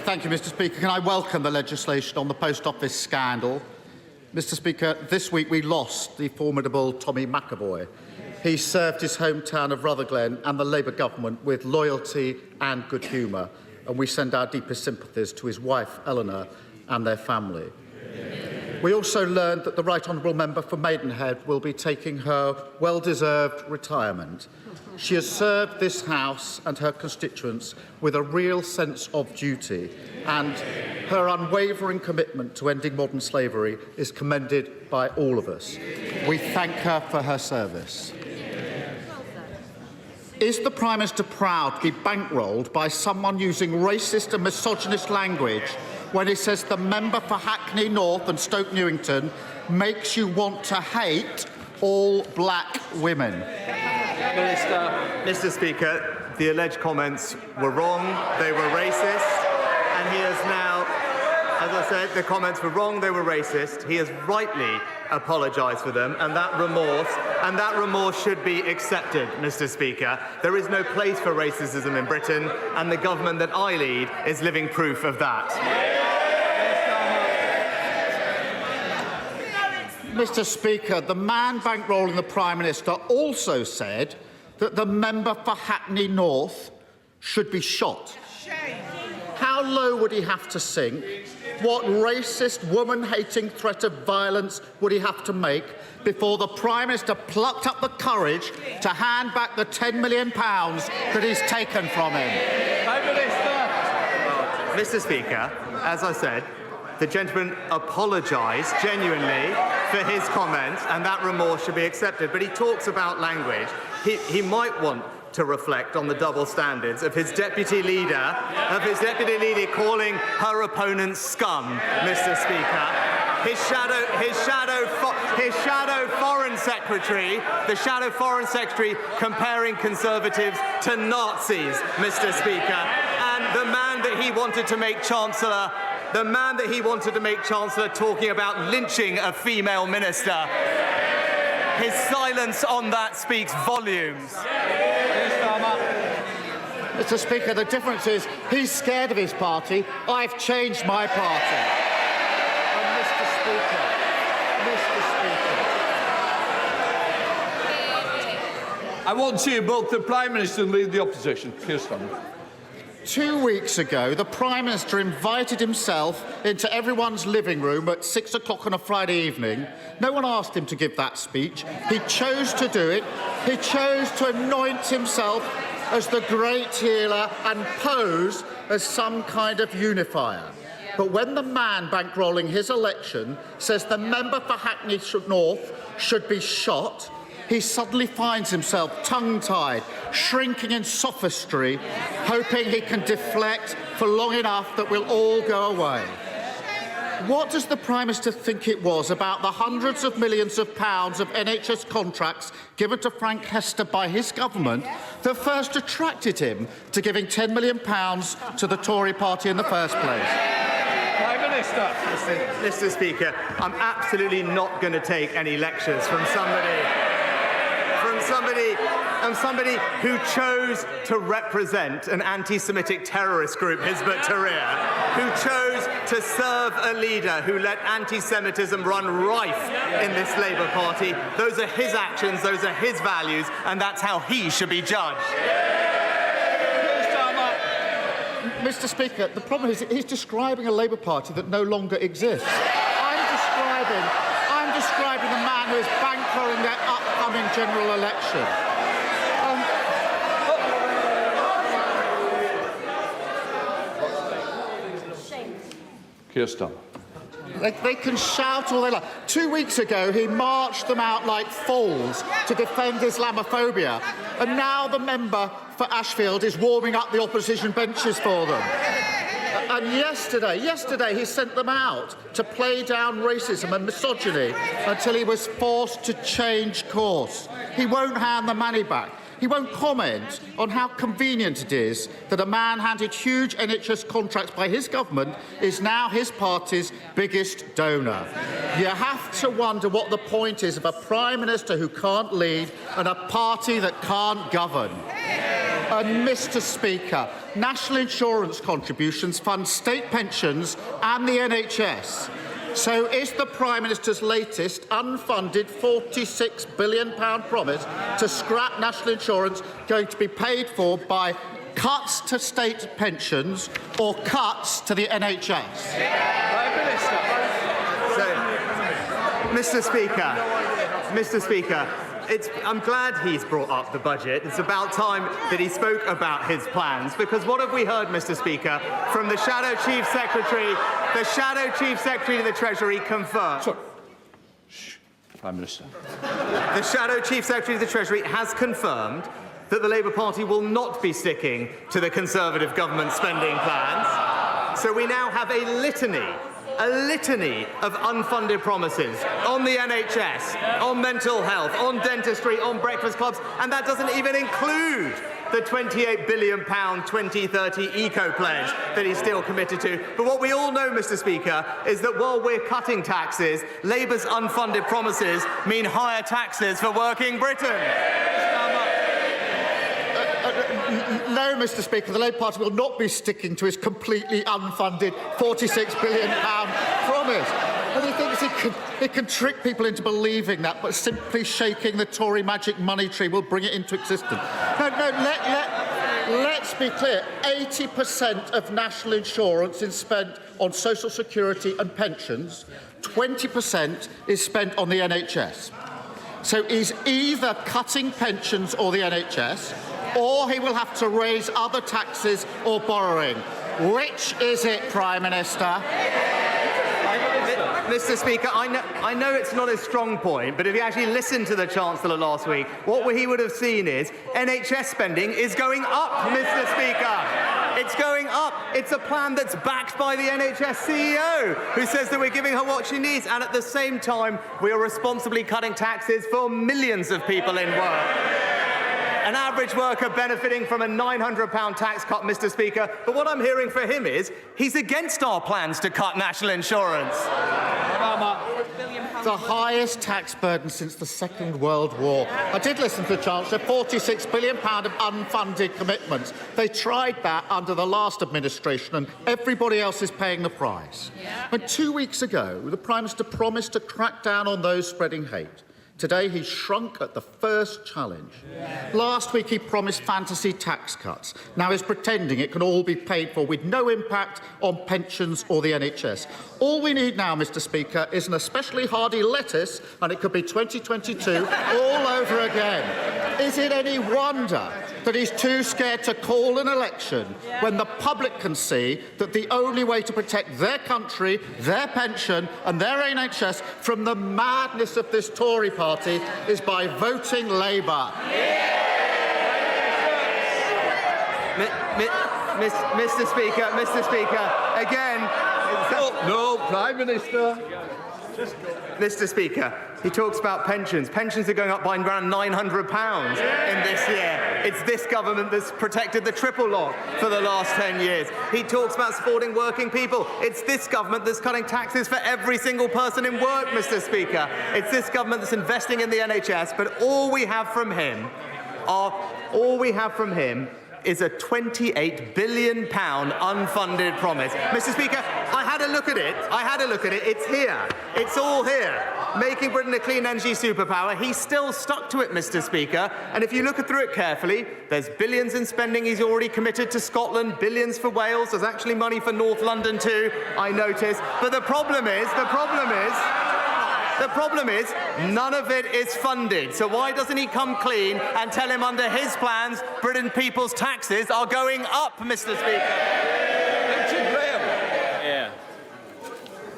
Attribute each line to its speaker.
Speaker 1: Thank you, Mr. Speaker. Can I welcome the legislation on the post office scandal? Mr. Speaker, this week we lost the formidable Tommy McAvoy. He served his hometown of Rutherglen and the Labour government with loyalty and good humour, and we send our deepest sympathies to his wife, Eleanor, and their family. We also learned that the Right Honourable Member for Maidenhead will be taking her well-deserved retirement. She has served this House and her constituents with a real sense of duty, and her unwavering commitment to ending modern slavery is commended by all of us. We thank her for her service. Is the Prime Minister proud to be bankrolled by someone using racist and misogynist language when he says the member for Hackney North and Stoke Newington makes you want to hate all black women?
Speaker 2: Mr. Speaker, the alleged comments were wrong, they were racist, and he has now, as I said, the comments were wrong, they were racist. He has rightly apologised for them, and that remorse should be accepted, Mr. Speaker. There is no place for racism in Britain, and the government that I lead is living proof of that.
Speaker 1: Mr. Speaker, the man bankrolling the Prime Minister also said that the member for Hackney North should be shot. How low would he have to sink? What racist, woman-hating threat of violence would he have to make before the Prime Minister plucked up the courage to hand back the £10 million that he's taken from him?
Speaker 2: Mr. Speaker, as I said, the gentleman apologised genuinely for his comments, and that remorse should be accepted. But he talks about language. He might want to reflect on the double standards of his deputy leader, calling her opponents scum, Mr. Speaker. His shadow foreign secretary, the shadow foreign secretary, comparing Conservatives to Nazis, Mr. Speaker, and the man that he wanted to make Chancellor. The man that he wanted to make Chancellor talking about lynching a female minister. His silence on that speaks volumes.
Speaker 1: Mr. Speaker, the difference is he's scared of his party. I've changed my party. And Mr. Speaker,
Speaker 3: I want to hear both the Prime Minister and Leader of the Opposition. Keir Starmer.
Speaker 1: 2 weeks ago, the Prime Minister invited himself into everyone's living room at 6 o'clock on a Friday evening. No one asked him to give that speech. He chose to do it. He chose to anoint himself as the great healer and pose as some kind of unifier. But when the man bankrolling his election says the member for Hackney North should be shot, he suddenly finds himself tongue-tied, shrinking in sophistry, hoping he can deflect for long enough that we'll all go away. What does the Prime Minister think it was about the hundreds of millions of pounds of NHS contracts given to Frank Hester by his government that first attracted him to giving £10 million to the Tory party in the first place?
Speaker 3: Prime Minister.
Speaker 2: Mr. Speaker, I'm absolutely not going to take any lectures from somebody who chose to represent an anti-Semitic terrorist group, Hizb ut-Tahrir, who chose to serve a leader who let anti-Semitism run rife in this Labour Party. Those are his actions, those are his values, and that's how he should be judged.
Speaker 1: Mr. Speaker, the problem is he's describing a Labour Party that no longer exists. I'm describing the man who is bankrolling their upcoming general election.
Speaker 3: Keir Starmer.
Speaker 1: They can shout all they like. 2 weeks ago, he marched them out like fools to defend Islamophobia. And now the member for Ashfield is warming up the opposition benches for them. And yesterday he sent them out to play down racism and misogyny until he was forced to change course. He won't hand the money back. He won't comment on how convenient it is that a man handed huge NHS contracts by his government is now his party's biggest donor. You have to wonder what the point is of a Prime Minister who can't lead and a party that can't govern. And, Mr. Speaker, national insurance contributions fund state pensions and the NHS. So is the Prime Minister's latest unfunded £46 billion promise to scrap national insurance going to be paid for by cuts to state pensions or cuts to the NHS?
Speaker 3: Prime Minister.
Speaker 2: So, Mr. Speaker, I'm glad he's brought up the budget. It's about time that he spoke about his plans, because what have we heard, Mr. Speaker, from the Shadow Chief Secretary? The Shadow Chief Secretary of the Treasury confirmed.
Speaker 3: Sorry. Shh. Prime Minister.
Speaker 2: The Shadow Chief Secretary of the Treasury has confirmed that the Labour Party will not be sticking to the Conservative government spending plans. So we now have a litany of unfunded promises on the NHS, on mental health, on dentistry, on breakfast clubs, and that doesn't even include the £28 billion 2030 eco-pledge that he's still committed to. But what we all know, Mr. Speaker, is that while we're cutting taxes, Labour's unfunded promises mean higher taxes for working Britain.
Speaker 1: No, Mr. Speaker, the Labour Party will not be sticking to his completely unfunded £46 billion promise. And he thinks he can trick people into believing that, but simply shaking the Tory magic money tree will bring it into existence. Let's be clear. 80% of national insurance is spent on social security and pensions. 20% is spent on the NHS. So he's either cutting pensions or the NHS, or he will have to raise other taxes or borrowing. Which is it, Prime Minister?
Speaker 2: Mr. Speaker, I know it's not a strong point, but if you actually listened to the Chancellor last week, what he would have seen is NHS spending is going up, Mr. Speaker. It's going up. It's a plan that's backed by the NHS CEO, who says that we're giving her what she needs, and at the same time, we are responsibly cutting taxes for millions of people in work. An average worker benefiting from a £900 tax cut, Mr. Speaker. But what I'm hearing for him is he's against our plans to cut national insurance.
Speaker 1: The highest tax burden since the Second World War. I did listen to the Chancellor, £46 billion of unfunded commitments. They tried that under the last administration, and everybody else is paying the price. And 2 weeks ago, the Prime Minister promised to crack down on those spreading hate. Today, he shrunk at the first challenge. Last week, he promised fantasy tax cuts. Now he's pretending it can all be paid for with no impact on pensions or the NHS. All we need now, Mr. Speaker, is an especially hardy lettuce, and it could be 2022 all over again. Is it any wonder that he's too scared to call an election when the public can see that the only way to protect their country, their pension and their NHS from the madness of this Tory party is by voting Labour?
Speaker 2: Mr. Speaker, again...
Speaker 3: No, Prime Minister.
Speaker 2: Mr. Speaker, he talks about pensions. Pensions are going up by around £900 in this year. It's this government that's protected the triple lock for the last 10 years. He talks about supporting working people. It's this government that's cutting taxes for every single person in work, Mr. Speaker. It's this government that's investing in the NHS, but all we have from him is a £28 billion unfunded promise. Mr. Speaker, I had a look at it. It's here. It's all here. Making Britain a clean energy superpower. He's still stuck to it, Mr. Speaker. And if you look through it carefully, there's billions in spending he's already committed to Scotland, billions for Wales. There's actually money for North London too, I notice. But the problem is, none of it is funded. So why doesn't he come clean and tell him under his plans, Britain people's taxes are going up, Mr. Speaker?